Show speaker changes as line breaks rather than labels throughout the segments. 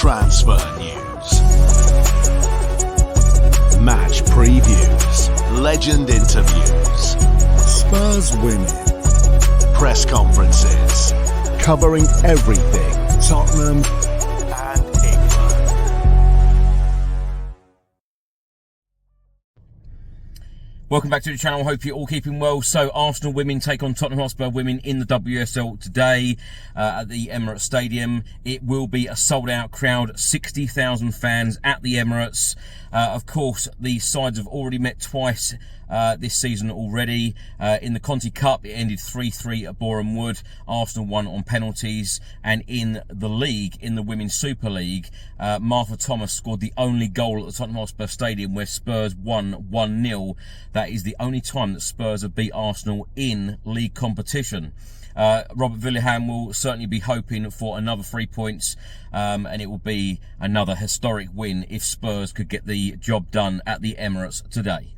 transfer news, match previews, legend interviews, Spurs women, press conferences, covering everything Tottenham and England.
Welcome back to the channel. Hope you're all keeping well. So, Arsenal women take on Tottenham Hotspur women in the WSL today at the Emirates Stadium. It will be a sold-out crowd, 60,000 fans at the Emirates. Of course, the sides have already met twice this season already. In the Conti Cup, it ended 3-3 at Boreham Wood. Arsenal won on penalties. And in the league, in the Women's Super League, Martha Thomas scored the only goal at the Tottenham Hotspur Stadium where Spurs won 1-0. That is the only time that Spurs have beat Arsenal in league competition. Robert Villihan will certainly be hoping for another 3 points, and it will be another historic win if Spurs could get the job done at the Emirates today.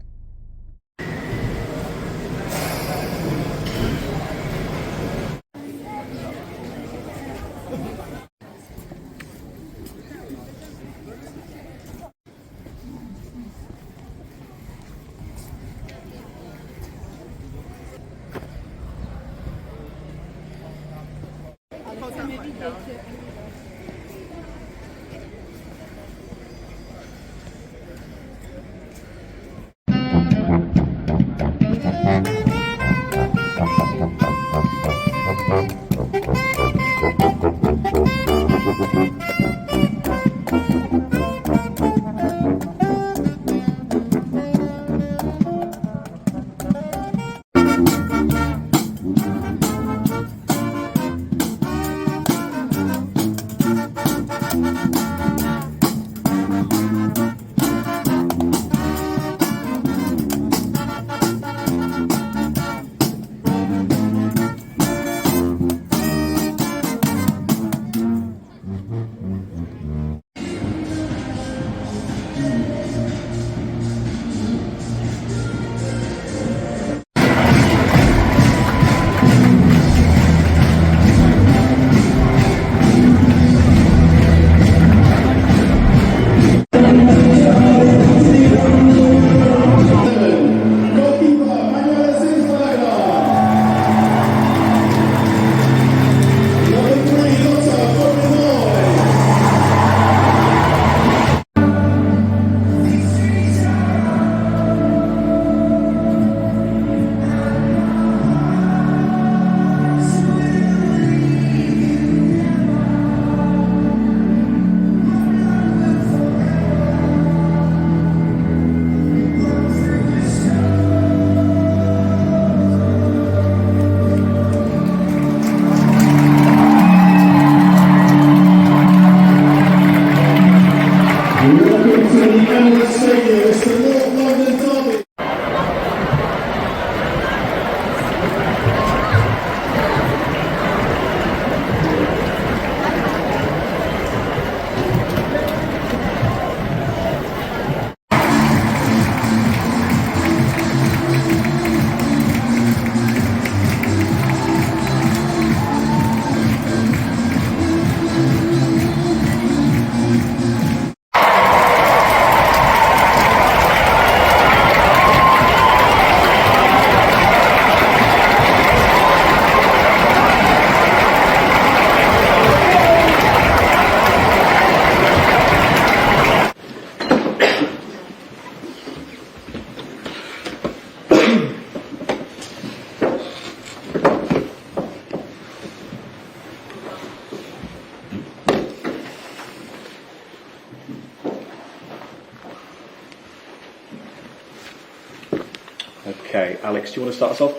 Okay, Alex, do you want to start us off?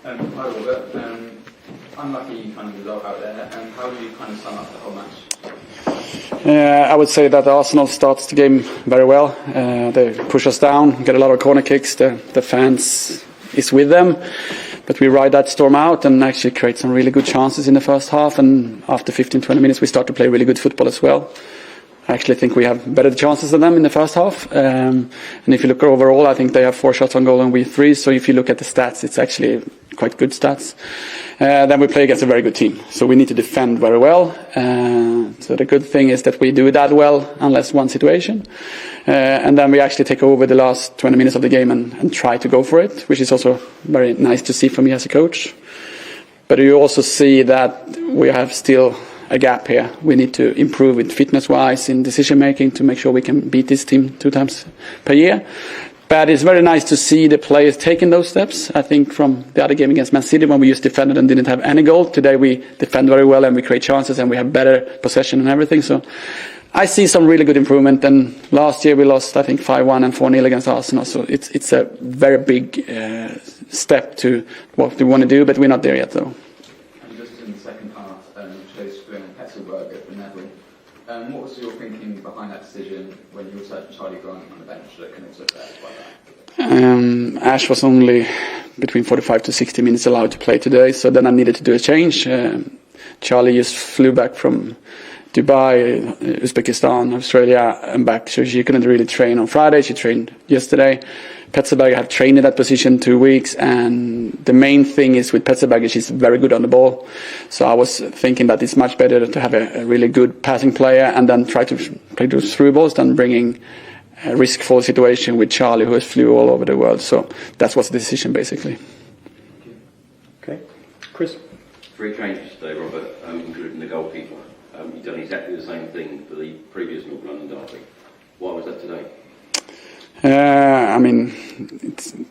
Hi Robert, unlucky kind of result out there, and how do you kind of sum up the whole match?
I would say that Arsenal starts the game very well. They push us down, get a lot of corner kicks, the fans is with them, but we ride that storm out and actually create some really good chances in the first half, and after 15-20 minutes we start to play really good football as well. I actually think we have better chances than them in the first half. And if you look overall, I think they have 4 shots on goal and we 3. So if you look at the stats, it's actually quite good stats. Then we play against a very good team. So we need to defend very well. So the good thing is that we do that well, unless one situation. And then we actually take over the last 20 minutes of the game and try to go for it, which is also very nice to see from me as a coach. But you also see that we have still a gap here. We need to improve it fitness-wise in decision-making to make sure we can beat this team 2 times per year. But it's very nice to see the players taking those steps. I think from the other game against Man City when we just defended and didn't have any goal. Today we defend very well and we create chances and we have better possession and everything. So I see some really good improvement. And last year we lost, I think, 5-1 and 4-0 against Arsenal. So it's a very big step to what we want to do, but we're not there yet though.
In the second half, chose Petselberg at the Netherlands. What was your thinking behind that decision when you also had Charlie Grant on the bench that can also play like that?
Ash was only between 45 to 60 minutes allowed to play today, so then I needed to do a change. Charlie just flew back from Dubai, Uzbekistan, Australia, and back, so she couldn't really train on Friday. She trained yesterday. Petselberg have trained in that position 2 weeks, and the main thing is with Petselberg, she's very good on the ball. So I was thinking that it's much better to have a really good passing player and then try to play those through balls than bringing a risk-full situation with Charlie, who has flew all over the world. So that was the decision, basically.
Okay. Chris?
3 changes today, Robert, including the goalkeeper. You've done exactly the same thing for the previous North London derby. Why was that today?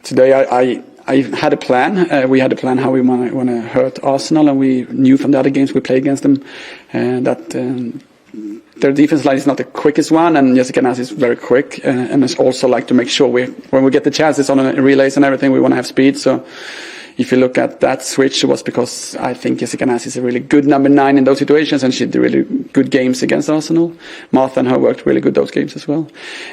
Today I had a plan. We had a plan how we want to hurt Arsenal, and we knew from the other games we played against them that their defense line is not the quickest one, and Jessica Nas is very quick, and it's also like to make sure when we get the chances on relays and everything, we want to have speed. So if you look at that switch, it was because I think Jessica Nas is a really good number 9 in those situations, and she did really good games against Arsenal. Martha and her worked really good those games as well.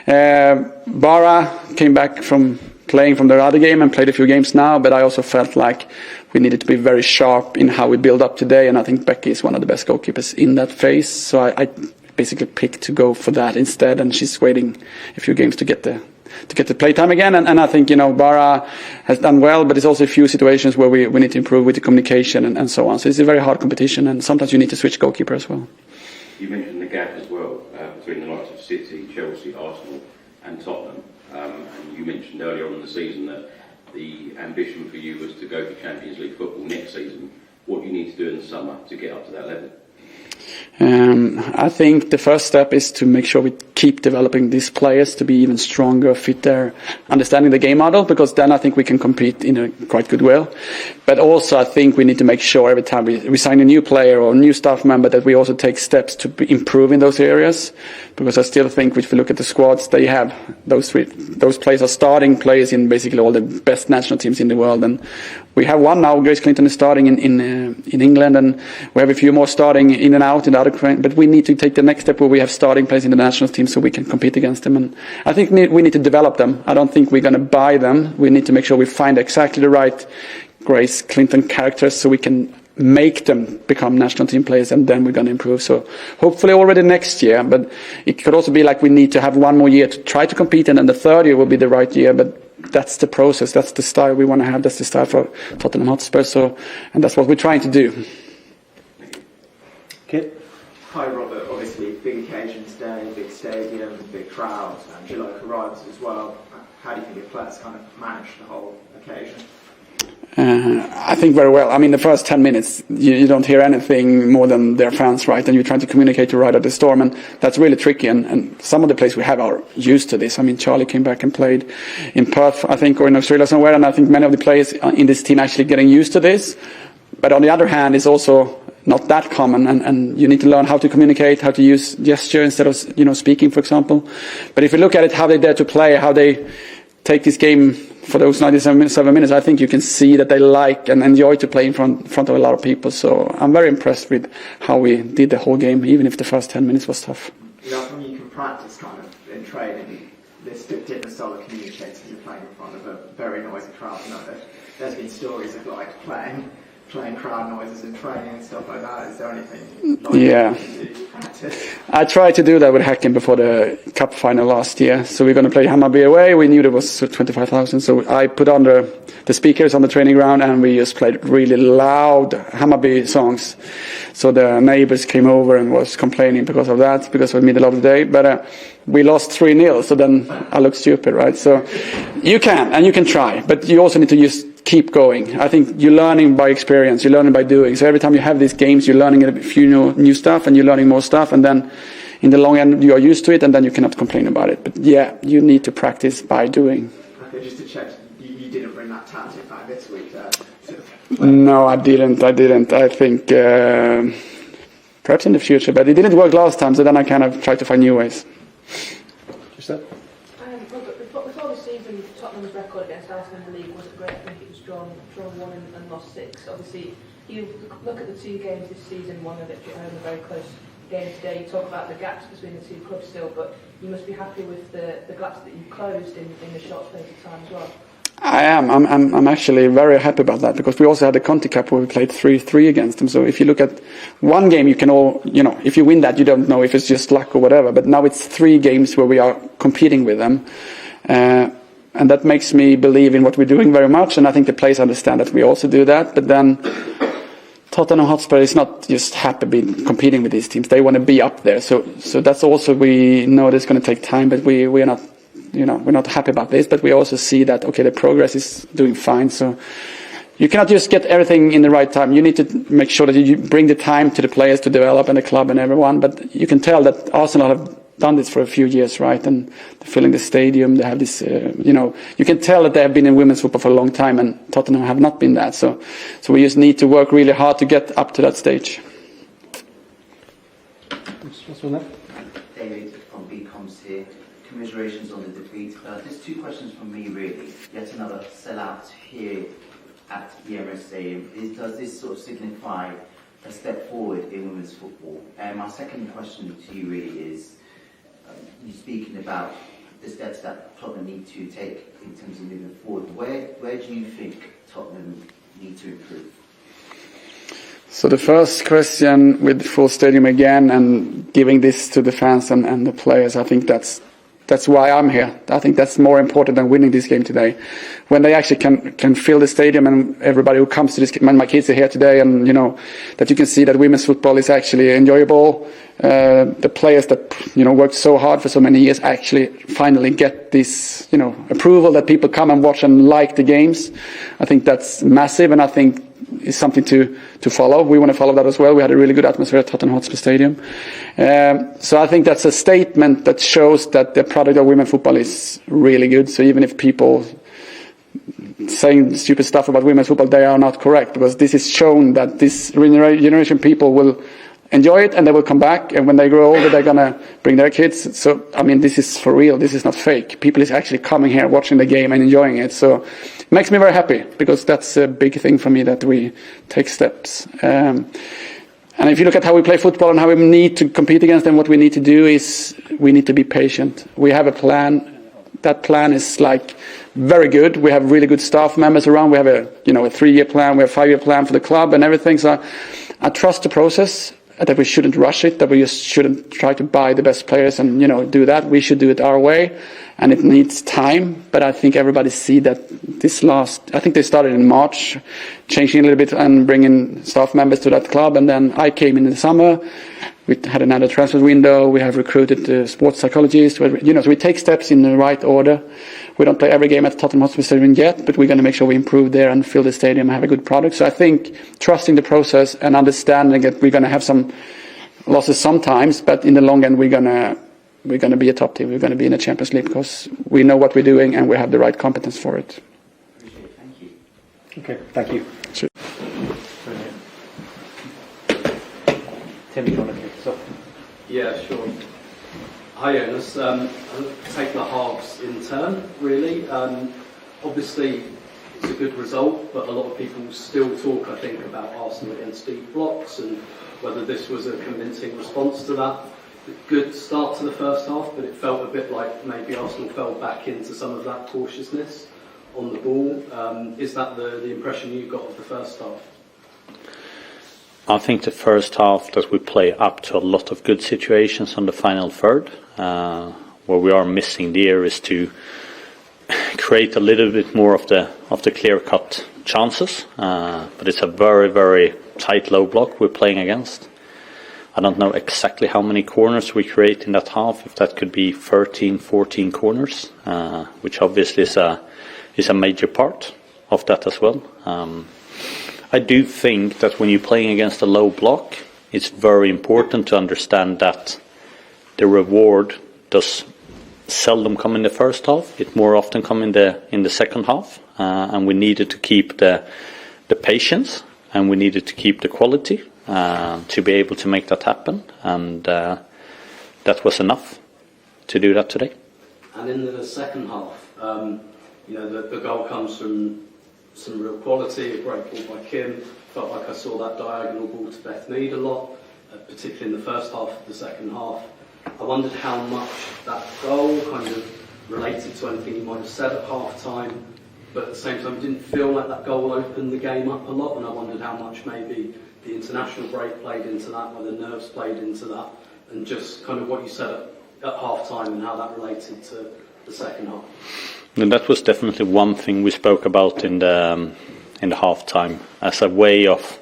Bara came back from playing from their other game and played a few games now, but I also felt like we needed to be very sharp in how we build up today, and I think Becky is one of the best goalkeepers in that phase. So I basically picked to go for that instead, and she's waiting a few games to get the play time again, and I think Bara has done well, but there's also a few situations where we need to improve with the communication and so on. So it's a very hard competition, and sometimes you need to switch goalkeeper as well.
You mentioned the gap as well between the likes of City, Chelsea, Arsenal and Tottenham, and you mentioned earlier on in the season that the ambition for you was to go for Champions League football next season. What do you need to do in the summer to get up to that level?
I think the first step is to make sure we keep developing these players to be even stronger, fitter, understanding the game model, because then I think we can compete in a quite good way. But also I think we need to make sure every time we sign a new player or a new staff member that we also take steps to improve in those areas, because I still think if we look at the squads, they have those players are starting players in basically all the best national teams in the world, and we have one now. Grace Clinton is starting in England, and we have a few more starting in and out in the other. But we need to take the next step where we have starting players in the national team so we can compete against them. And I think we need to develop them. I don't think we're going to buy them. We need to make sure we find exactly the right Grace Clinton characters so we can make them become national team players, and then we're going to improve. So hopefully already next year, but it could also be like we need to have one more year to try to compete, and then the third year will be the right year. But that's the process. That's the style we want to have. That's the style for Tottenham Hotspur. And that's what we're trying to do.
Kit?
Hi Robert, obviously big occasion today, big stadium, big crowd, and your local rivals as well. How do you think your players kind of managed the whole occasion?
I think very well. I mean, the first 10 minutes, you don't hear anything more than their fans, right? And you're trying to communicate to right at the storm, and that's really tricky. And some of the players we have are used to this. I mean, Charlie came back and played in Perth, I think, or in Australia somewhere, and I think many of the players in this team actually getting used to this. But on the other hand, it's also not that common, and you need to learn how to communicate, how to use gesture instead of speaking, for example. But if you look at it, how they dare to play, how they take this game for those 97 minutes, I think you can see that they like and enjoy to play in front of a lot of people. So I'm very impressed with how we did the whole game, even if the first 10 minutes was tough.
When you can practice kind of in training this different style of communicating, you're playing in front of a very noisy crowd. There's been stories of like playing playing crowd noises in training and stuff like that? Is there anything like
Yeah.
that you do practice?
I tried to do that with Häcken before the cup final last year. So we're going to play Hammarby away. We knew there was 25,000. So I put on the speakers on the training ground and we just played really loud Hammarby songs. So the neighbors came over and was complaining because of that, because of the middle of the day. But we lost 3-0. So then I look stupid, right? So you can try, but you also need to just keep going. I think you're learning by experience, you're learning by doing. So every time you have these games, you're learning a few new stuff and you're learning more stuff. And then in the long end, you are used to it and then you cannot complain about it. But yeah, you need to practice by doing.
Okay, just to check, you didn't bring that tactic back this week?
No, I didn't. I think perhaps in the future, but it didn't work last time. So then I kind of tried to find new ways.
Before the season, Tottenham's record against Arsenal in the league wasn't great. I think it was drawn 1 and lost 6. Obviously, you look at the 2 games this season, one of victory at home, a very close game today. You talk about the gaps between the 2 clubs still, but you must be happy with the gaps that you've closed in the short space of time as well.
I am. I'm actually very happy about that because we also had the Conti Cup where we played 3-3 against them. So if you look at one game, you can if you win that, you don't know if it's just luck or whatever. But now it's 3 games where we are competing with them. And that makes me believe in what we're doing very much. And I think the players understand that we also do that. But then Tottenham Hotspur is not just happy being competing with these teams. They want to be up there. So that's also, we know it's going to take time, but we are not. We're not happy about this, but we also see that, okay, the progress is doing fine. So you cannot just get everything in the right time. You need to make sure that you bring the time to the players to develop and the club and everyone. But you can tell that Arsenal have done this for a few years, right? And they're filling the stadium. They have this, you can tell that they have been in women's football for a long time and Tottenham have not been that. So we just need to work really hard to get up to that stage.
David from BComs here. Commiserations on the defeat. There's 2 questions from me really. Yet another sellout here at the Emirates Stadium. Does this sort of signify a step forward in women's football? And my second question to you really is, you speaking about the steps that Tottenham need to take in terms of moving forward. Where do you think Tottenham need to improve?
So the first question with the full stadium again and giving this to the fans and the players, I think that's why I'm here. I think that's more important than winning this game today. When they actually can fill the stadium and everybody who comes to this game, my kids are here today, and that you can see that women's football is actually enjoyable. The players that worked so hard for so many years actually finally get this approval that people come and watch and like the games. I think that's massive, and I think is something to follow. We want to follow that as well. We had a really good atmosphere at Tottenham Hotspur Stadium. So I think that's a statement that shows that the product of women's football is really good. So even if people saying stupid stuff about women's football, they are not correct, because this is shown that this generation people will enjoy it and they will come back, and when they grow older they're going to bring their kids. So I mean, this is for real, this is not fake. People is actually coming here, watching the game and enjoying it. So it makes me very happy, because that's a big thing for me, that we take steps. And if you look at how we play football and how we need to compete against them, what we need to do is we need to be patient. We have a plan. That plan is very good. We have really good staff members around. We have a 3-year plan. We have a 5-year plan for the club and everything. So I trust the process, that we shouldn't rush it, that we just shouldn't try to buy the best players and do that. We should do it our way, and it needs time. But I think everybody see that I think they started in March, changing a little bit and bringing staff members to that club, and then I came in the summer. We had another transfer window. We have recruited sports psychologists. So we take steps in the right order. We don't play every game at Tottenham Hotspur Stadium yet, but we're going to make sure we improve there and fill the stadium and have a good product. So I think trusting the process and understanding that we're going to have some losses sometimes, but in the long end we're going to be a top team. We're going to be in the Champions League, because we know what we're doing and we have the right competence for it.
Appreciate it. Thank you.
Okay, thank you.
Sure.
Tim, you want to kick us off?
Yeah, sure. Hi, Jonas. I'll take the halves in turn, really. Obviously, it's a good result, but a lot of people still talk, I think, about Arsenal against deep blocks and whether this was a convincing response to that. A good start to the first half, but it felt a bit like maybe Arsenal fell back into some of that cautiousness on the ball. Is that the impression you got of the first half?
I think the first half that we play up to a lot of good situations on the final third. Where we are missing the areas to create a little bit more of the clear-cut chances. But it's a very, very tight low block we're playing against. I don't know exactly how many corners we create in that half, if that could be 13, 14 corners, which obviously is a major part of that as well. I do think that when you're playing against a low block, it's very important to understand that the reward does seldom come in the first half. It more often come in the second half, and we needed to keep the patience, and we needed to keep the quality to be able to make that happen, and that was enough to do that today.
And in the second half, the goal comes from some real quality, a great ball by Kim. Felt like I saw that diagonal ball to Beth Mead a lot, particularly in the first half of the second half. I wondered how much that goal kind of related to anything you might have said at half-time, but at the same time it didn't feel like that goal opened the game up a lot, and I wondered how much maybe the international break played into that, whether nerves played into that, and just kind of what you said at half-time and how that related to the second half.
And that was definitely one thing we spoke about in the half-time, as a way of,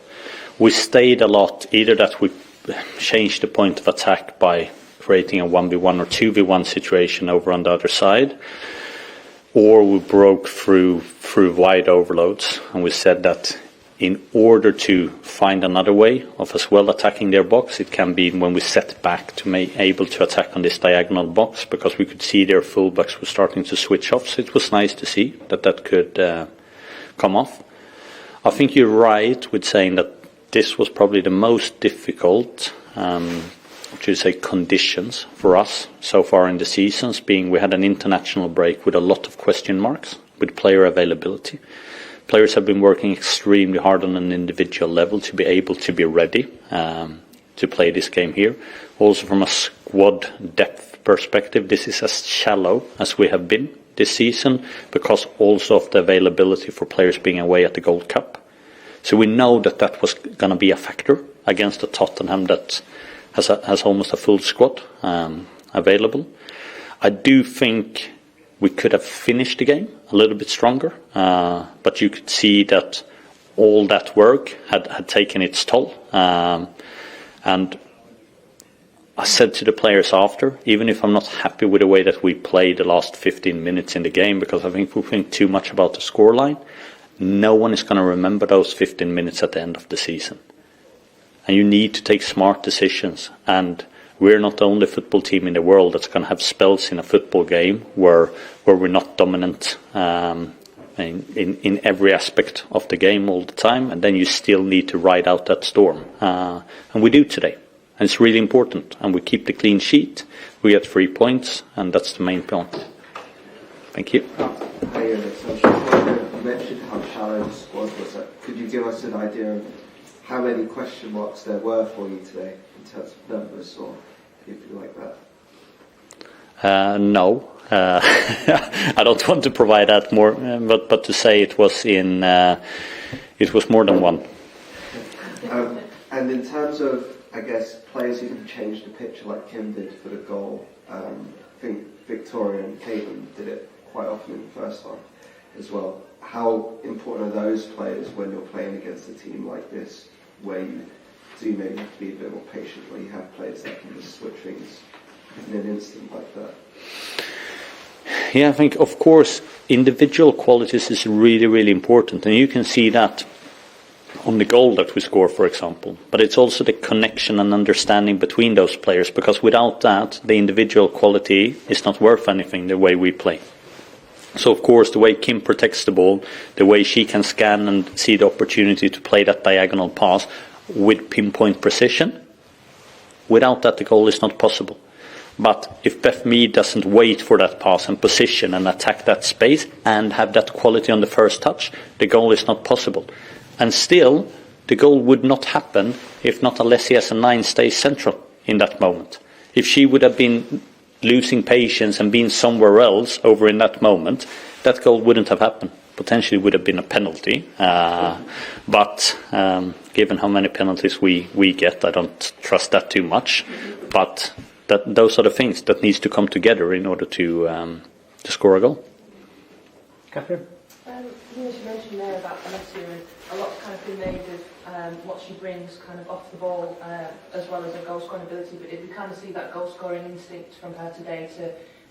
we stayed a lot, either that we changed the point of attack by creating a 1v1 or 2v1 situation over on the other side, or we broke through wide overloads, and we said that in order to find another way of as well attacking their box, it can be when we set back to be able to attack on this diagonal box, because we could see their fullbacks were starting to switch off, so it was nice to see that could come off. I think you're right with saying that this was probably the most difficult to say conditions for us so far in the seasons, being we had an international break with a lot of question marks with player availability. Players have been working extremely hard on an individual level to be able to be ready to play this game here. Also from a squad depth perspective, this is as shallow as we have been this season, because also of the availability for players being away at the Gold Cup. So we know that was going to be a factor against a Tottenham that has almost a full squad available. I do think we could have finished the game a little bit stronger, but you could see that all that work had taken its toll. And I said to the players after, even if I'm not happy with the way that we played the last 15 minutes in the game, because I think we think too much about the scoreline, no one is going to remember those 15 minutes at the end of the season. And you need to take smart decisions. And we're not the only football team in the world that's going to have spells in a football game where we're not dominant in every aspect of the game all the time. And then you still need to ride out that storm. And we do today. And it's really important. And we keep the clean sheet. We get 3 points. And that's the main point. Thank you.
Hi, you mentioned how shallow the squad was. Could you give us an idea of how many question marks there were for you today in terms of numbers or anything like that?
No. I don't want to provide that more, but to say it was more than one.
And in terms of, I guess, players who can change the picture like Kim did for the goal, I think Victoria and Caitlin did it quite often in the first half as well. How important are those players when you're playing against a team like this, where you do maybe have to be a bit more patient, where you have players that can just switch things in an instant like that?
Yeah, I think, of course, individual qualities is really, really important. And you can see that on the goal that we score, for example. But it's also the connection and understanding between those players, because without that, the individual quality is not worth anything the way we play. So, of course, the way Kim protects the ball, the way she can scan and see the opportunity to play that diagonal pass with pinpoint precision, without that, the goal is not possible. But if Beth Mead doesn't wait for that pass and position and attack that space and have that quality on the first touch, the goal is not possible. And still, the goal would not happen if not Alessia as a 9 stays central in that moment. If she would have been losing patience and being somewhere else over in that moment, that goal wouldn't have happened. Potentially would have been a penalty. But Given how many penalties we get, I don't trust that too much. But those are the things that needs to come together in order to score a goal.
Catherine?
You mentioned there about Alessia, and a lot's kind of been made of what she brings kind of off the ball as well as her goal scoring ability, but did we kind of see that goal scoring instinct from her today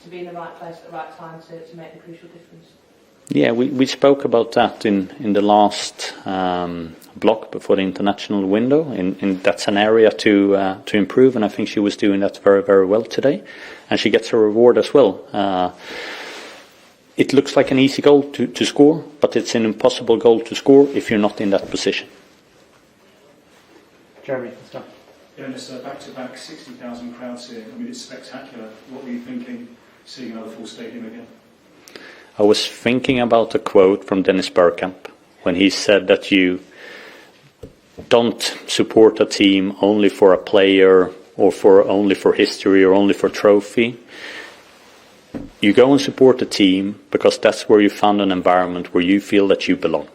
to be in the right place at the right time to make the crucial difference?
Yeah, we spoke about that in the last block before the international window, and that's an area to improve, and I think she was doing that very, very well today, and she gets a reward as well. It looks like an easy goal to score, but it's an impossible goal to score if you're not in that position.
Jeremy, let's start.
Yeah, and it's back-to-back 60,000 crowds here. I mean, it's spectacular. What were you thinking, seeing another full stadium again?
I was thinking about a quote from Dennis Bergkamp when he said that you don't support a team only for a player or only for history or only for trophy. You go and support a team because that's where you found an environment where you feel that you belong.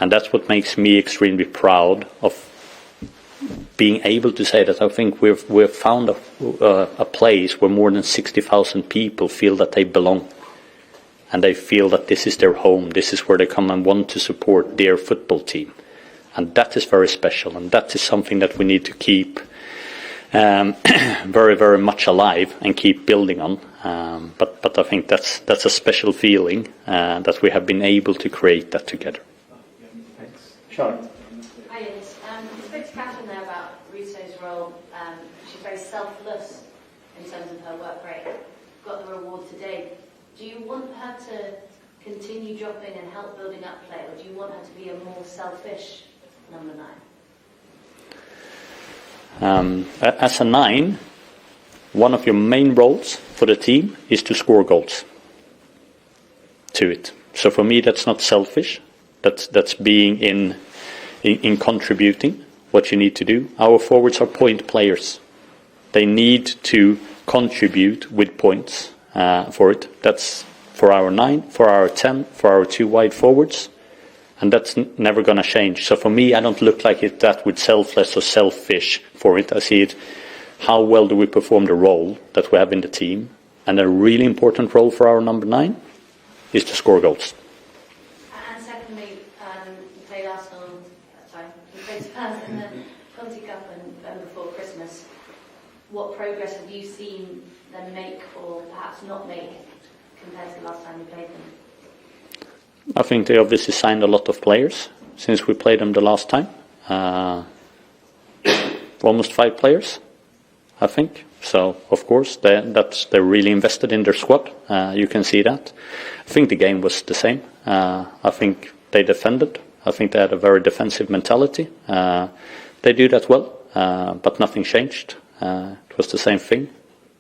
And that's what makes me extremely proud of being able to say that I think we've found a place where more than 60,000 people feel that they belong. And they feel that this is their home, this is where they come and want to support their football team. And that is very special, and that is something that we need to keep very, very much alive and keep building on. But I think that's a special feeling that we have been able to create that together.
Thanks. Charlotte?
Hi, Dennis. You spoke to Catherine there about Russo's role. She's very selfless in terms of her work rate. Got the reward today. Do you want her to continue dropping and help building up play, or do you want her to be a more selfish number 9?
As a 9, one of your main roles for the team is to score goals to it. So for me, that's not selfish. That's being in contributing what you need to do. Our forwards are point players. They need to contribute with points for it. That's for our 9, for our 10, for our 2 wide forwards. And that's never going to change. So for me, I don't look like it that with selfless or selfish for it. I see it, how well do we perform the role that we have in the team. And a really important role for our number 9 is to score goals.
And secondly, you played Arsenal, you played Spurs in the Conti Cup and before Christmas. What progress have you seen them make or perhaps not make compared to the last time you played them?
I think they obviously signed a lot of players since we played them the last time. Almost 5 players, I think. So, of course, they're really invested in their squad. You can see that. I think the game was the same. I think they defended. I think they had a very defensive mentality. They do that well, but nothing changed. It was the same thing.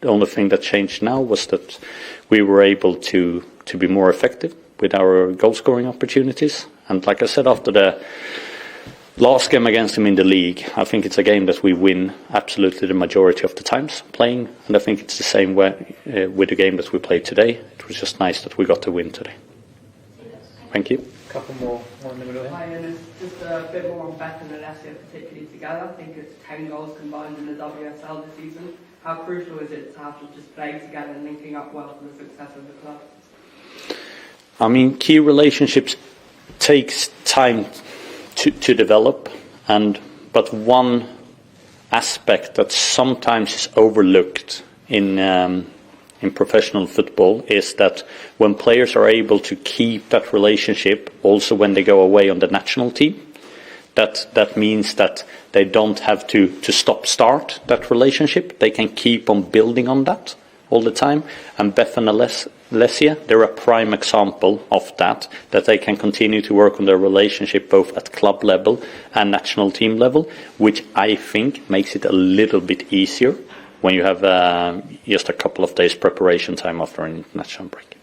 The only thing that changed now was that we were able to be more effective with our goal-scoring opportunities. And like I said, after the last game against them in the league, I think it's a game that we win absolutely the majority of the times playing. And I think it's the same way with the game that we played today. It was just nice that we got the win today. Thank you.
Couple more, one in the middle here.
Hi, and just a bit more on Beth and Alessia particularly together. I think it's 10 goals combined in the WSL this season. How crucial is it to have to just play together and linking up well for the success of the club?
I mean, key relationships takes time to develop, but one aspect that sometimes is overlooked in professional football is that when players are able to keep that relationship also when they go away on the national team, that means that they don't have to start that relationship. They can keep on building on that all the time. And Beth and Alessia, they're a prime example of that they can continue to work on their relationship both at club level and national team level, which I think makes it a little bit easier when you have just a couple of days preparation time after an international break.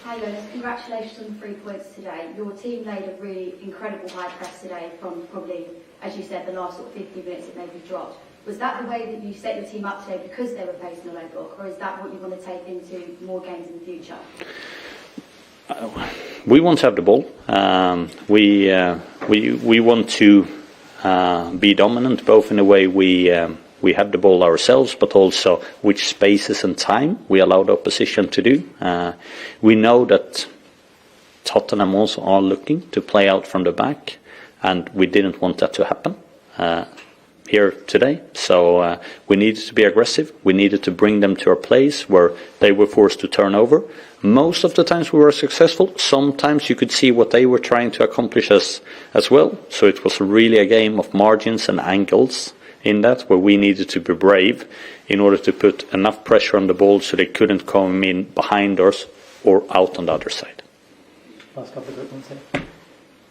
Hi Jonas, congratulations on the 3 points today. Your team laid a really incredible high press today from probably, as you said, the last sort of 50 minutes it maybe dropped. Was that the way that you set your team up today because they were facing a low block, or is that what you want to take into more games in the future?
We want to have the ball. We we want to be dominant, both in the way we have the ball ourselves, but also which spaces and time we allow the opposition to do. We know that Tottenham also are looking to play out from the back, and we didn't want that to happen here today. So we needed to be aggressive. We needed to bring them to a place where they were forced to turn over. Most of the times we were successful. Sometimes you could see what they were trying to accomplish as well. So it was really a game of margins and angles in that, where we needed to be brave in order to put enough pressure on the ball so they couldn't come in behind us or out on the other side.
Last couple of quick ones here.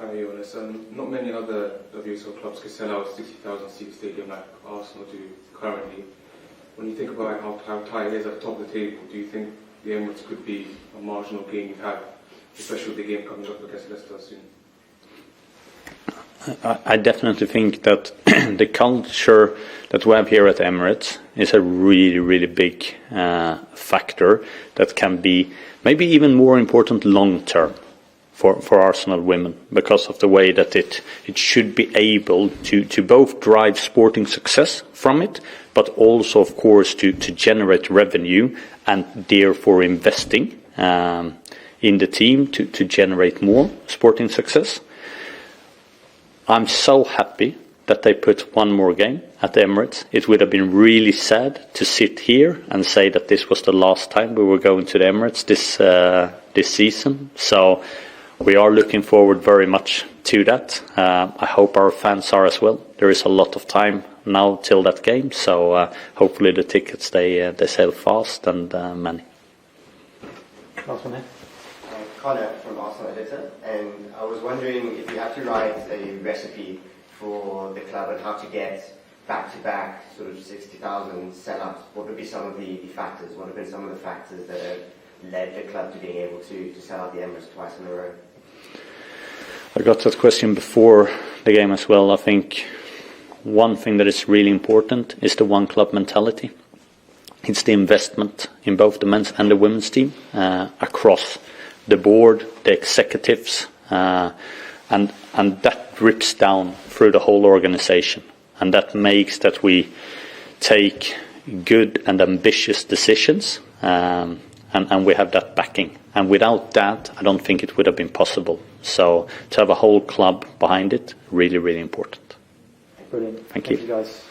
Hi, Jonas. Not many other WSL clubs can sell out 60,000 seat stadium like Arsenal do currently. When you think about how tight it is at the top of the table, do you think the Emirates could be a marginal gain you have, especially with the game coming up against Leicester soon?
I definitely think that the culture that we have here at Emirates is a really, really big factor that can be maybe even more important long term for Arsenal women, because of the way that it should be able to both drive sporting success from it, but also, of course, to generate revenue and therefore investing in the team to generate more sporting success. I'm so happy that they put one more game at the Emirates. It would have been really sad to sit here and say that this was the last time we were going to the Emirates this season. So we are looking forward very much to that. I hope our fans are as well. There is a lot of time now till that game, so hopefully the tickets they sell fast and many.
Last one here.
Connor from Arsenal Editor, and I was wondering if you had to write a recipe for the club and how to get back-to-back sort of 60,000 sell-ups, what would be some of the factors? What have been some of the factors that have led the club to being able to sell out the Emirates twice in a row?
I got that question before the game as well. I think one thing that is really important is the one club mentality. It's the investment in both the men's and the women's team across the board, the executives, and that drips down through the whole organization, and that makes that we take good and ambitious decisions, and we have that backing. And without that, I don't think it would have been possible. So to have a whole club behind it, really, really important.
Brilliant.
Thank you.
Thank you guys.